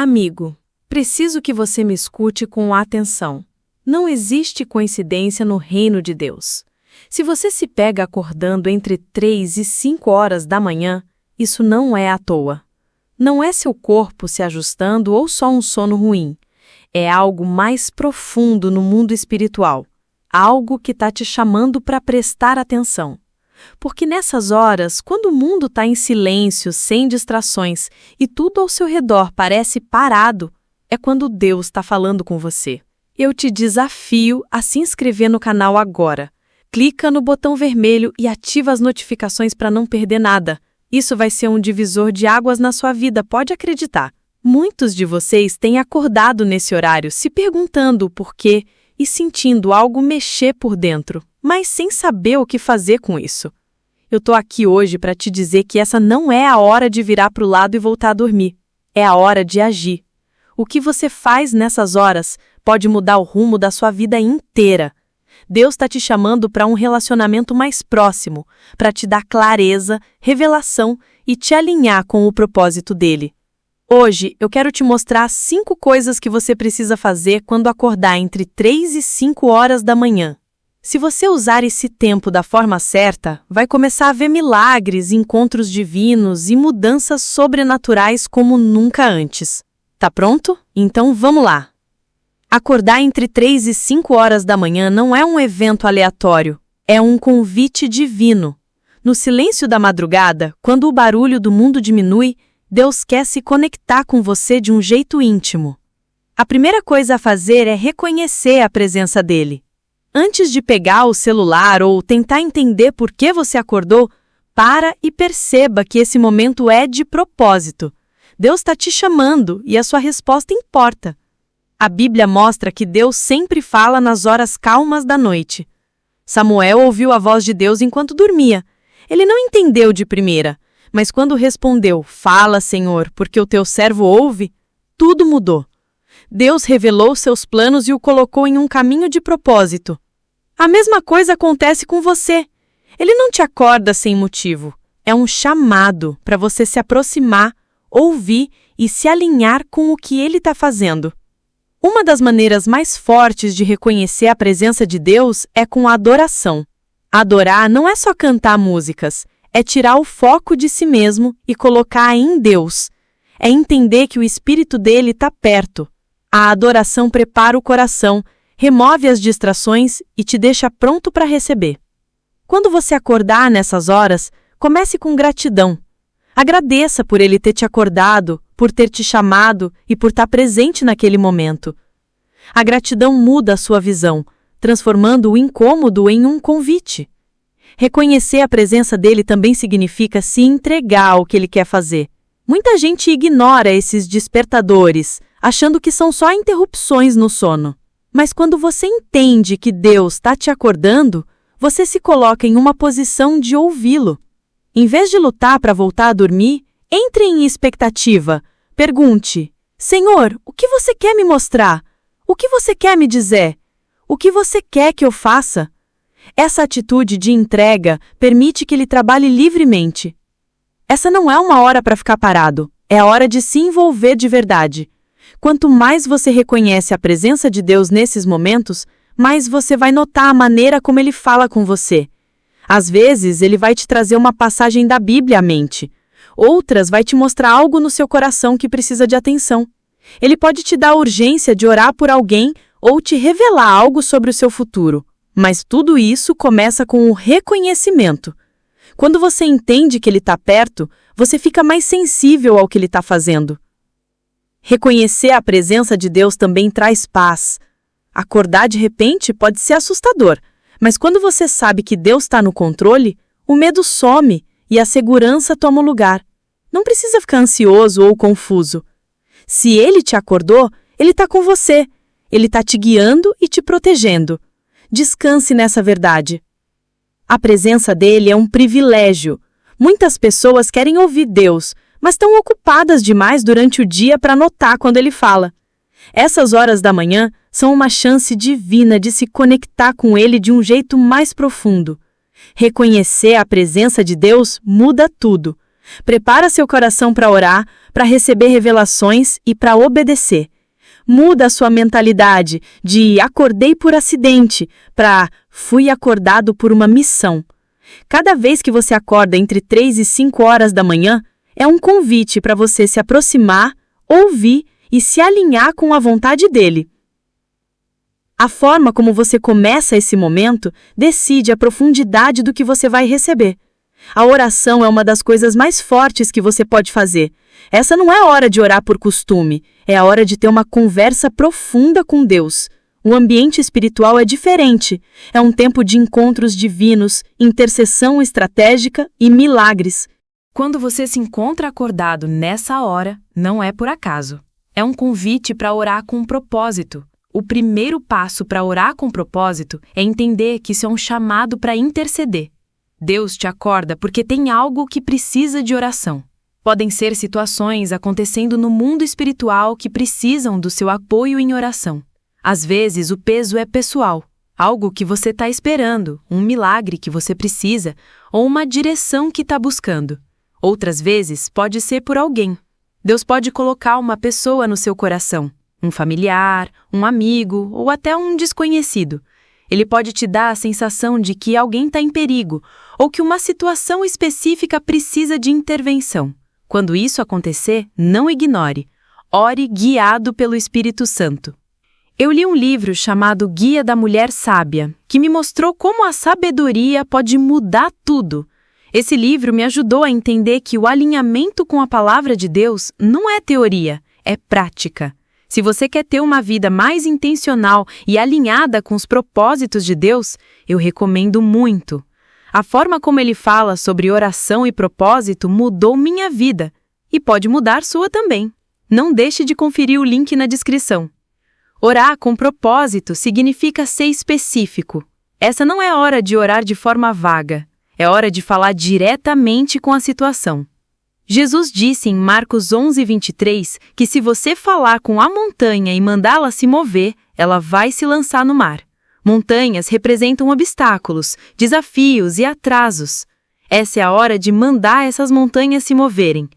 Amigo, preciso que você me escute com atenção. Não existe coincidência no reino de Deus. Se você se pega acordando entre 3 e 5 horas da manhã, isso não é à toa. Não é seu corpo se ajustando ou só um sono ruim. É algo mais profundo no mundo espiritual. Algo que está te chamando para prestar atenção. Porque nessas horas, quando o mundo está em silêncio, sem distrações, e tudo ao seu redor parece parado, é quando Deus está falando com você. Eu te desafio a se inscrever no canal agora. Clica no botão vermelho e ativa as notificações para não perder nada. Isso vai ser um divisor de águas na sua vida, pode acreditar. Muitos de vocês têm acordado nesse horário se perguntando o porquê e sentindo algo mexer por dentro, mas sem saber o que fazer com isso. Eu tô aqui hoje para te dizer que essa não é a hora de virar para o lado e voltar a dormir. É a hora de agir. O que você faz nessas horas pode mudar o rumo da sua vida inteira. Deus está te chamando para um relacionamento mais próximo, para te dar clareza, revelação e te alinhar com o propósito dele. Hoje, eu quero te mostrar 5 coisas que você precisa fazer quando acordar entre 3 e 5 horas da manhã. Se você usar esse tempo da forma certa, vai começar a ver milagres, encontros divinos e mudanças sobrenaturais como nunca antes. Tá pronto? Então vamos lá! Acordar entre 3 e 5 horas da manhã não é um evento aleatório, é um convite divino. No silêncio da madrugada, quando o barulho do mundo diminui, Deus quer se conectar com você de um jeito íntimo. A primeira coisa a fazer é reconhecer a presença dele. Antes de pegar o celular ou tentar entender por que você acordou, para e perceba que esse momento é de propósito. Deus está te chamando e a sua resposta importa. A Bíblia mostra que Deus sempre fala nas horas calmas da noite. Samuel ouviu a voz de Deus enquanto dormia. Ele não entendeu de primeira, mas quando respondeu, "Fala, Senhor, porque o teu servo ouve", tudo mudou. Deus revelou seus planos e o colocou em um caminho de propósito. A mesma coisa acontece com você. Ele não te acorda sem motivo. É um chamado para você se aproximar, ouvir e se alinhar com o que ele está fazendo. Uma das maneiras mais fortes de reconhecer a presença de Deus é com a adoração. Adorar não é só cantar músicas, é tirar o foco de si mesmo e colocar em Deus. É entender que o Espírito dele está perto. A adoração prepara o coração, remove as distrações e te deixa pronto para receber. Quando você acordar nessas horas, comece com gratidão. Agradeça por ele ter te acordado, por ter te chamado e por estar presente naquele momento. A gratidão muda a sua visão, transformando o incômodo em um convite. Reconhecer a presença dele também significa se entregar ao que ele quer fazer. Muita gente ignora esses despertadores, achando que são só interrupções no sono. Mas quando você entende que Deus está te acordando, você se coloca em uma posição de ouvi-lo. Em vez de lutar para voltar a dormir, entre em expectativa. Pergunte, "Senhor, o que você quer me mostrar? O que você quer me dizer? O que você quer que eu faça?" Essa atitude de entrega permite que ele trabalhe livremente. Essa não é uma hora para ficar parado, é a hora de se envolver de verdade. Quanto mais você reconhece a presença de Deus nesses momentos, mais você vai notar a maneira como ele fala com você. Às vezes, ele vai te trazer uma passagem da Bíblia à mente. Outras, vai te mostrar algo no seu coração que precisa de atenção. Ele pode te dar a urgência de orar por alguém ou te revelar algo sobre o seu futuro. Mas tudo isso começa com o reconhecimento. Quando você entende que ele está perto, você fica mais sensível ao que ele está fazendo. Reconhecer a presença de Deus também traz paz. Acordar de repente pode ser assustador, mas quando você sabe que Deus está no controle, o medo some e a segurança toma o lugar. Não precisa ficar ansioso ou confuso. Se ele te acordou, ele está com você. Ele está te guiando e te protegendo. Descanse nessa verdade. A presença dele é um privilégio. Muitas pessoas querem ouvir Deus, mas estão ocupadas demais durante o dia para notar quando ele fala. Essas horas da manhã são uma chance divina de se conectar com ele de um jeito mais profundo. Reconhecer a presença de Deus muda tudo. Prepara seu coração para orar, para receber revelações e para obedecer. Muda a sua mentalidade de acordei por acidente para fui acordado por uma missão. Cada vez que você acorda entre 3 e 5 horas da manhã, é um convite para você se aproximar, ouvir e se alinhar com a vontade dele. A forma como você começa esse momento decide a profundidade do que você vai receber. A oração é uma das coisas mais fortes que você pode fazer. Essa não é a hora de orar por costume, é a hora de ter uma conversa profunda com Deus. O ambiente espiritual é diferente. É um tempo de encontros divinos, intercessão estratégica e milagres. Quando você se encontra acordado nessa hora, não é por acaso. É um convite para orar com um propósito. O primeiro passo para orar com propósito é entender que isso é um chamado para interceder. Deus te acorda porque tem algo que precisa de oração. Podem ser situações acontecendo no mundo espiritual que precisam do seu apoio em oração. Às vezes, o peso é pessoal, algo que você está esperando, um milagre que você precisa ou uma direção que está buscando. Outras vezes, pode ser por alguém. Deus pode colocar uma pessoa no seu coração, um familiar, um amigo ou até um desconhecido. Ele pode te dar a sensação de que alguém está em perigo ou que uma situação específica precisa de intervenção. Quando isso acontecer, não ignore. Ore guiado pelo Espírito Santo. Eu li um livro chamado Guia da Mulher Sábia, que me mostrou como a sabedoria pode mudar tudo. Esse livro me ajudou a entender que o alinhamento com a palavra de Deus não é teoria, é prática. Se você quer ter uma vida mais intencional e alinhada com os propósitos de Deus, eu recomendo muito. A forma como ele fala sobre oração e propósito mudou minha vida e pode mudar sua também. Não deixe de conferir o link na descrição. Orar com propósito significa ser específico. Essa não é hora de orar de forma vaga. É hora de falar diretamente com a situação. Jesus disse em Marcos 11:23 que se você falar com a montanha e mandá-la se mover, ela vai se lançar no mar. Montanhas representam obstáculos, desafios e atrasos. Essa é a hora de mandar essas montanhas se moverem.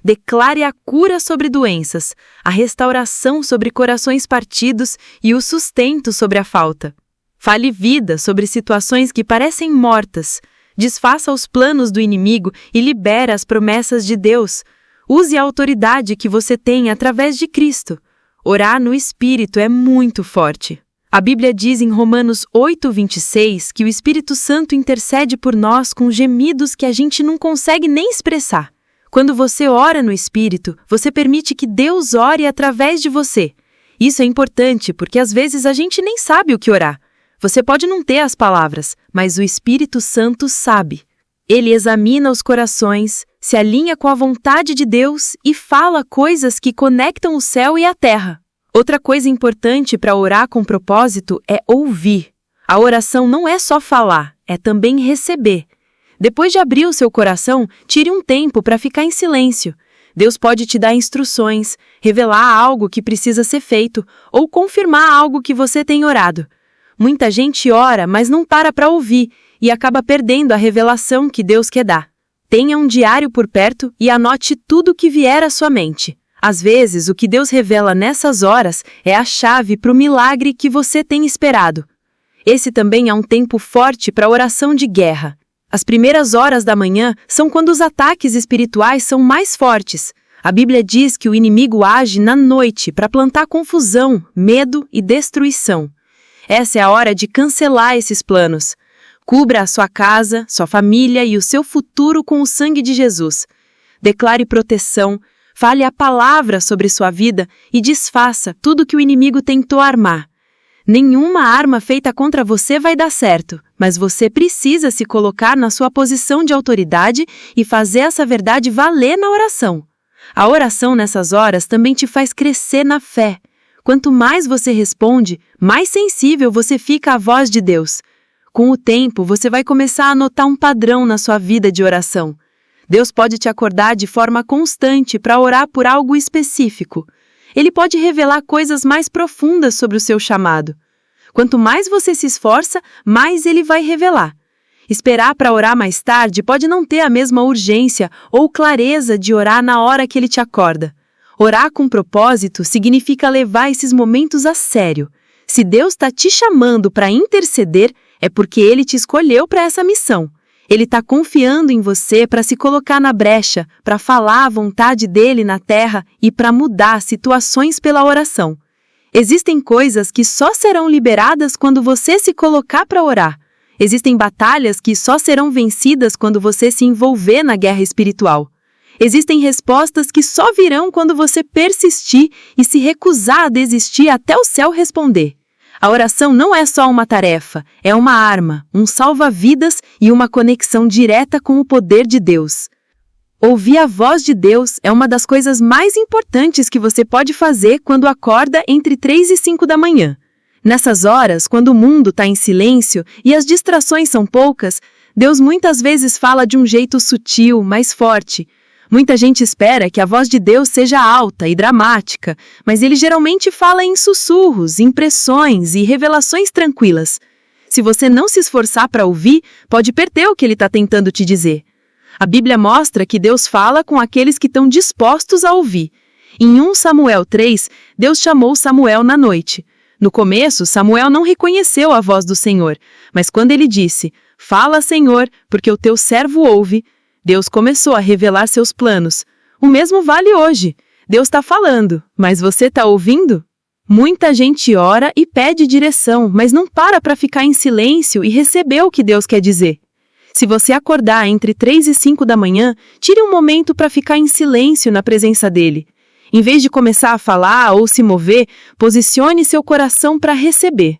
Declare a cura sobre doenças, a restauração sobre corações partidos e o sustento sobre a falta. Fale vida sobre situações que parecem mortas. Desfaça os planos do inimigo e libere as promessas de Deus. Use a autoridade que você tem através de Cristo. Orar no Espírito é muito forte. A Bíblia diz em Romanos 8:26 que o Espírito Santo intercede por nós com gemidos que a gente não consegue nem expressar. Quando você ora no Espírito, você permite que Deus ore através de você. Isso é importante porque às vezes a gente nem sabe o que orar. Você pode não ter as palavras, mas o Espírito Santo sabe. Ele examina os corações, se alinha com a vontade de Deus e fala coisas que conectam o céu e a terra. Outra coisa importante para orar com propósito é ouvir. A oração não é só falar, é também receber. Depois de abrir o seu coração, tire um tempo para ficar em silêncio. Deus pode te dar instruções, revelar algo que precisa ser feito ou confirmar algo que você tem orado. Muita gente ora, mas não para ouvir e acaba perdendo a revelação que Deus quer dar. Tenha um diário por perto e anote tudo o que vier à sua mente. Às vezes, o que Deus revela nessas horas é a chave para o milagre que você tem esperado. Esse também é um tempo forte para oração de guerra. As primeiras horas da manhã são quando os ataques espirituais são mais fortes. A Bíblia diz que o inimigo age na noite para plantar confusão, medo e destruição. Essa é a hora de cancelar esses planos. Cubra a sua casa, sua família e o seu futuro com o sangue de Jesus. Declare proteção, fale a palavra sobre sua vida e desfaça tudo que o inimigo tentou armar. Nenhuma arma feita contra você vai dar certo, mas você precisa se colocar na sua posição de autoridade e fazer essa verdade valer na oração. A oração nessas horas também te faz crescer na fé. Quanto mais você responde, mais sensível você fica à voz de Deus. Com o tempo, você vai começar a notar um padrão na sua vida de oração. Deus pode te acordar de forma constante para orar por algo específico. Ele pode revelar coisas mais profundas sobre o seu chamado. Quanto mais você se esforça, mais ele vai revelar. Esperar para orar mais tarde pode não ter a mesma urgência ou clareza de orar na hora que ele te acorda. Orar com propósito significa levar esses momentos a sério. Se Deus está te chamando para interceder, é porque Ele te escolheu para essa missão. Ele está confiando em você para se colocar na brecha, para falar a vontade dEle na terra e para mudar situações pela oração. Existem coisas que só serão liberadas quando você se colocar para orar. Existem batalhas que só serão vencidas quando você se envolver na guerra espiritual. Existem respostas que só virão quando você persistir e se recusar a desistir até o céu responder. A oração não é só uma tarefa, é uma arma, um salva-vidas e uma conexão direta com o poder de Deus. Ouvir a voz de Deus é uma das coisas mais importantes que você pode fazer quando acorda entre 3 e 5 da manhã. Nessas horas, quando o mundo está em silêncio e as distrações são poucas, Deus muitas vezes fala de um jeito sutil, mas forte. Muita gente espera que a voz de Deus seja alta e dramática, mas ele geralmente fala em sussurros, impressões e revelações tranquilas. Se você não se esforçar para ouvir, pode perder o que ele está tentando te dizer. A Bíblia mostra que Deus fala com aqueles que estão dispostos a ouvir. Em 1 Samuel 3, Deus chamou Samuel na noite. No começo, Samuel não reconheceu a voz do Senhor, mas quando ele disse, "Fala, Senhor, porque o teu servo ouve", Deus começou a revelar seus planos. O mesmo vale hoje. Deus está falando, mas você está ouvindo? Muita gente ora e pede direção, mas não para ficar em silêncio e receber o que Deus quer dizer. Se você acordar entre 3 e 5 da manhã, tire um momento para ficar em silêncio na presença dele. Em vez de começar a falar ou se mover, posicione seu coração para receber.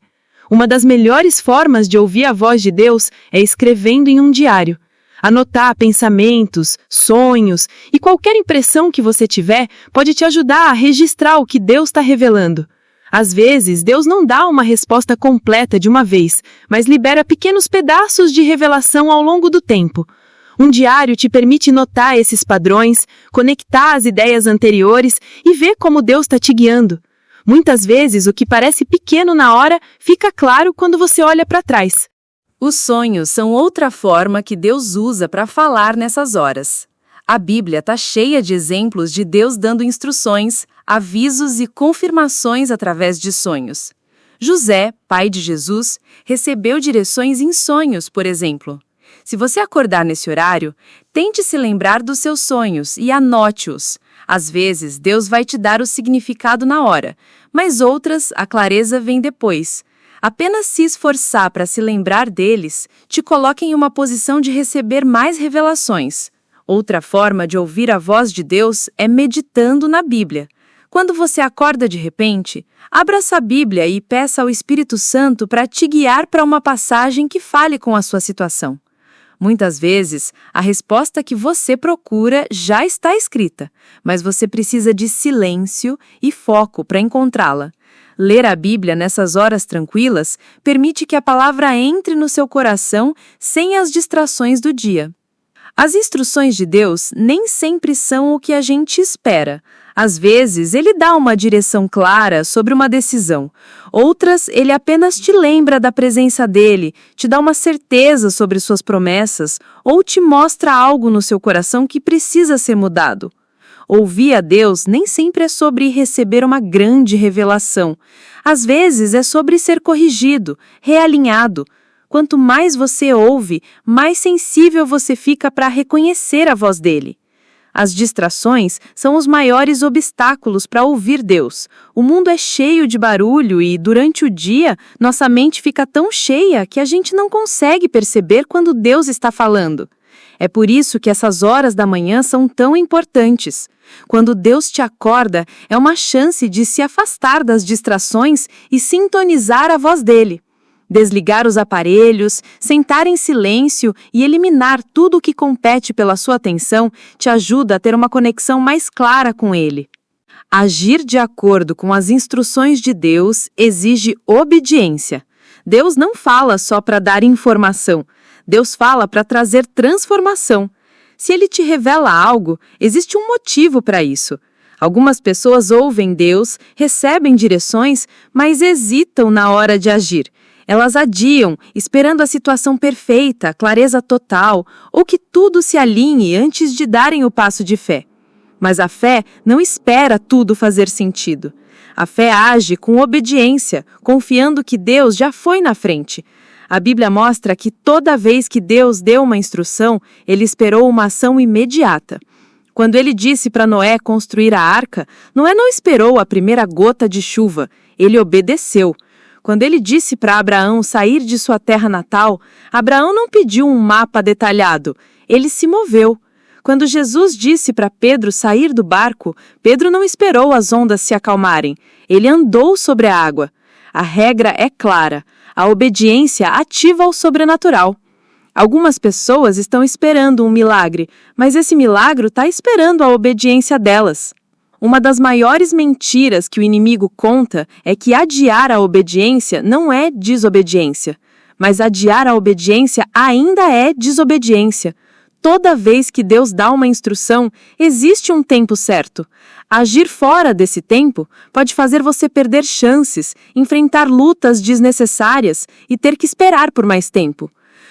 Uma das melhores formas de ouvir a voz de Deus é escrevendo em um diário. Anotar pensamentos, sonhos e qualquer impressão que você tiver pode te ajudar a registrar o que Deus está revelando. Às vezes, Deus não dá uma resposta completa de uma vez, mas libera pequenos pedaços de revelação ao longo do tempo. Um diário te permite notar esses padrões, conectar as ideias anteriores e ver como Deus está te guiando. Muitas vezes, o que parece pequeno na hora fica claro quando você olha para trás. Os sonhos são outra forma que Deus usa para falar nessas horas. A Bíblia está cheia de exemplos de Deus dando instruções, avisos e confirmações através de sonhos. José, pai de Jesus, recebeu direções em sonhos, por exemplo. Se você acordar nesse horário, tente se lembrar dos seus sonhos e anote-os. Às vezes, Deus vai te dar o significado na hora, mas outras, a clareza vem depois. Apenas se esforçar para se lembrar deles, te coloca em uma posição de receber mais revelações. Outra forma de ouvir a voz de Deus é meditando na Bíblia. Quando você acorda de repente, abra sua Bíblia e peça ao Espírito Santo para te guiar para uma passagem que fale com a sua situação. Muitas vezes, a resposta que você procura já está escrita, mas você precisa de silêncio e foco para encontrá-la. Ler a Bíblia nessas horas tranquilas permite que a palavra entre no seu coração sem as distrações do dia. As instruções de Deus nem sempre são o que a gente espera. Às vezes, Ele dá uma direção clara sobre uma decisão. Outras, Ele apenas te lembra da presença dEle, te dá uma certeza sobre suas promessas ou te mostra algo no seu coração que precisa ser mudado. Ouvir a Deus nem sempre é sobre receber uma grande revelação. Às vezes é sobre ser corrigido, realinhado. Quanto mais você ouve, mais sensível você fica para reconhecer a voz dele. As distrações são os maiores obstáculos para ouvir Deus. O mundo é cheio de barulho e, durante o dia, nossa mente fica tão cheia que a gente não consegue perceber quando Deus está falando. É por isso que essas horas da manhã são tão importantes. Quando Deus te acorda, é uma chance de se afastar das distrações e sintonizar a voz dele. Desligar os aparelhos, sentar em silêncio e eliminar tudo o que compete pela sua atenção te ajuda a ter uma conexão mais clara com ele. Agir de acordo com as instruções de Deus exige obediência. Deus não fala só para dar informação. Deus fala para trazer transformação. Se Ele te revela algo, existe um motivo para isso. Algumas pessoas ouvem Deus, recebem direções, mas hesitam na hora de agir. Elas adiam, esperando a situação perfeita, clareza total, ou que tudo se alinhe antes de darem o passo de fé. Mas a fé não espera tudo fazer sentido. A fé age com obediência, confiando que Deus já foi na frente. A Bíblia mostra que toda vez que Deus deu uma instrução, ele esperou uma ação imediata. Quando ele disse para Noé construir a arca, Noé não esperou a primeira gota de chuva, ele obedeceu. Quando ele disse para Abraão sair de sua terra natal, Abraão não pediu um mapa detalhado, ele se moveu. Quando Jesus disse para Pedro sair do barco, Pedro não esperou as ondas se acalmarem, ele andou sobre a água. A regra é clara, a obediência ativa o sobrenatural. Algumas pessoas estão esperando um milagre, mas esse milagre está esperando a obediência delas. Uma das maiores mentiras que o inimigo conta é que adiar a obediência não é desobediência, mas adiar a obediência ainda é desobediência. Toda vez que Deus dá uma instrução, existe um tempo certo. Agir fora desse tempo pode fazer você perder chances, enfrentar lutas desnecessárias e ter que esperar por mais tempo.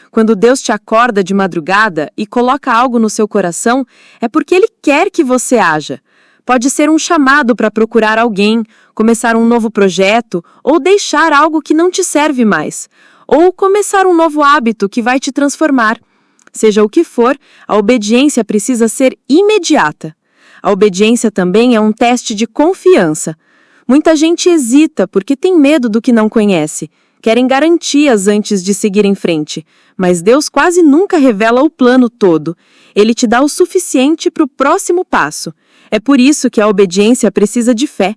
Quando Deus te acorda de madrugada e coloca algo no seu coração, é porque Ele quer que você haja. Pode ser um chamado para procurar alguém, começar um novo projeto ou deixar algo que não te serve mais. Ou começar um novo hábito que vai te transformar. Seja o que for, a obediência precisa ser imediata. A obediência também é um teste de confiança. Muita gente hesita porque tem medo do que não conhece. Querem garantias antes de seguir em frente. Mas Deus quase nunca revela o plano todo. Ele te dá o suficiente para o próximo passo. É por isso que a obediência precisa de fé.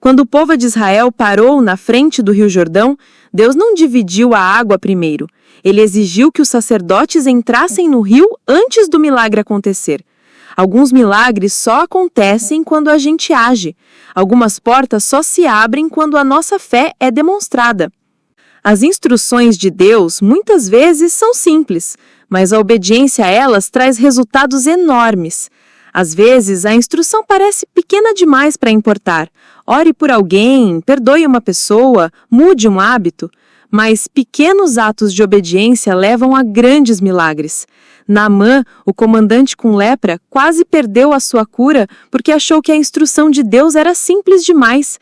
Quando o povo de Israel parou na frente do Rio Jordão, Deus não dividiu a água primeiro. Ele exigiu que os sacerdotes entrassem no rio antes do milagre acontecer. Alguns milagres só acontecem quando a gente age. Algumas portas só se abrem quando a nossa fé é demonstrada. As instruções de Deus muitas vezes são simples, mas a obediência a elas traz resultados enormes. Às vezes, a instrução parece pequena demais para importar. Ore por alguém, perdoe uma pessoa, mude um hábito. Mas pequenos atos de obediência levam a grandes milagres. Naamã, o comandante com lepra, quase perdeu a sua cura porque achou que a instrução de Deus era simples demais.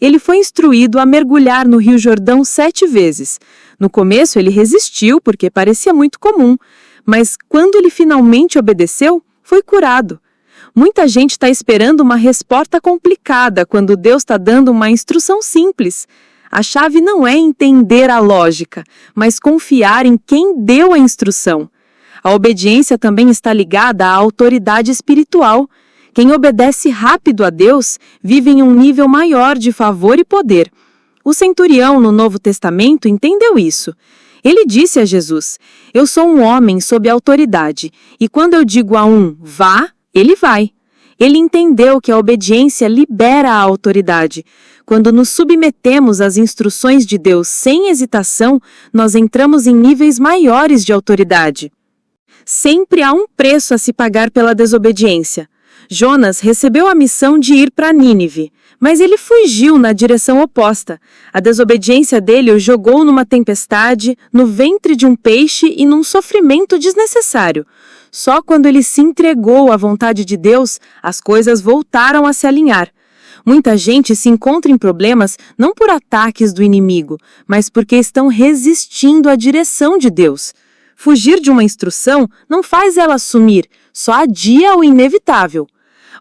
Ele foi instruído a mergulhar no Rio Jordão 7 vezes. No começo ele resistiu porque parecia muito comum, mas quando ele finalmente obedeceu, foi curado. Muita gente está esperando uma resposta complicada quando Deus está dando uma instrução simples. A chave não é entender a lógica, mas confiar em quem deu a instrução. A obediência também está ligada à autoridade espiritual. Quem obedece rápido a Deus vive em um nível maior de favor e poder. O centurião no Novo Testamento entendeu isso. Ele disse a Jesus: "Eu sou um homem sob autoridade, e quando eu digo a um, vá, ele vai." Ele entendeu que a obediência libera a autoridade. Quando nos submetemos às instruções de Deus sem hesitação, nós entramos em níveis maiores de autoridade. Sempre há um preço a se pagar pela desobediência. Jonas recebeu a missão de ir para Nínive, mas ele fugiu na direção oposta. A desobediência dele o jogou numa tempestade, no ventre de um peixe e num sofrimento desnecessário. Só quando ele se entregou à vontade de Deus, as coisas voltaram a se alinhar. Muita gente se encontra em problemas não por ataques do inimigo, mas porque estão resistindo à direção de Deus. Fugir de uma instrução não faz ela sumir, só adia o inevitável.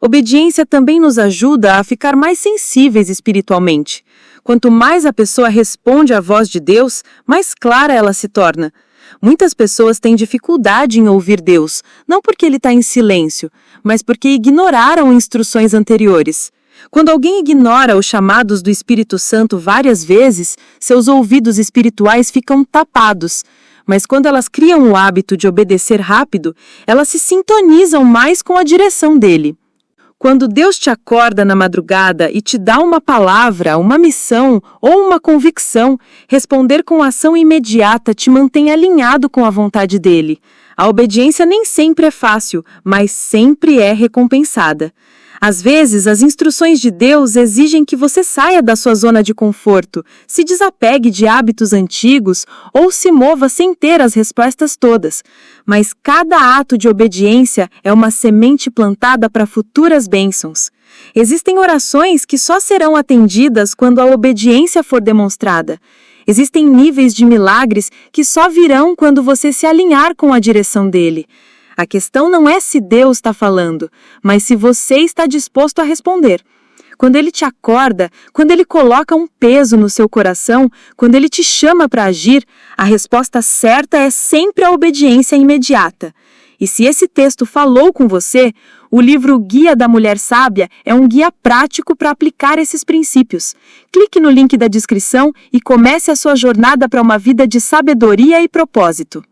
Obediência também nos ajuda a ficar mais sensíveis espiritualmente. Quanto mais a pessoa responde à voz de Deus, mais clara ela se torna. Muitas pessoas têm dificuldade em ouvir Deus, não porque ele está em silêncio, mas porque ignoraram instruções anteriores. Quando alguém ignora os chamados do Espírito Santo várias vezes, seus ouvidos espirituais ficam tapados. Mas quando elas criam o hábito de obedecer rápido, elas se sintonizam mais com a direção dele. Quando Deus te acorda na madrugada e te dá uma palavra, uma missão ou uma convicção, responder com ação imediata te mantém alinhado com a vontade dele. A obediência nem sempre é fácil, mas sempre é recompensada. Às vezes, as instruções de Deus exigem que você saia da sua zona de conforto, se desapegue de hábitos antigos ou se mova sem ter as respostas todas. Mas cada ato de obediência é uma semente plantada para futuras bênçãos. Existem orações que só serão atendidas quando a obediência for demonstrada. Existem níveis de milagres que só virão quando você se alinhar com a direção dele. A questão não é se Deus está falando, mas se você está disposto a responder. Quando ele te acorda, quando ele coloca um peso no seu coração, quando ele te chama para agir, a resposta certa é sempre a obediência imediata. E se esse texto falou com você, o livro Guia da Mulher Sábia é um guia prático para aplicar esses princípios. Clique no link da descrição e comece a sua jornada para uma vida de sabedoria e propósito.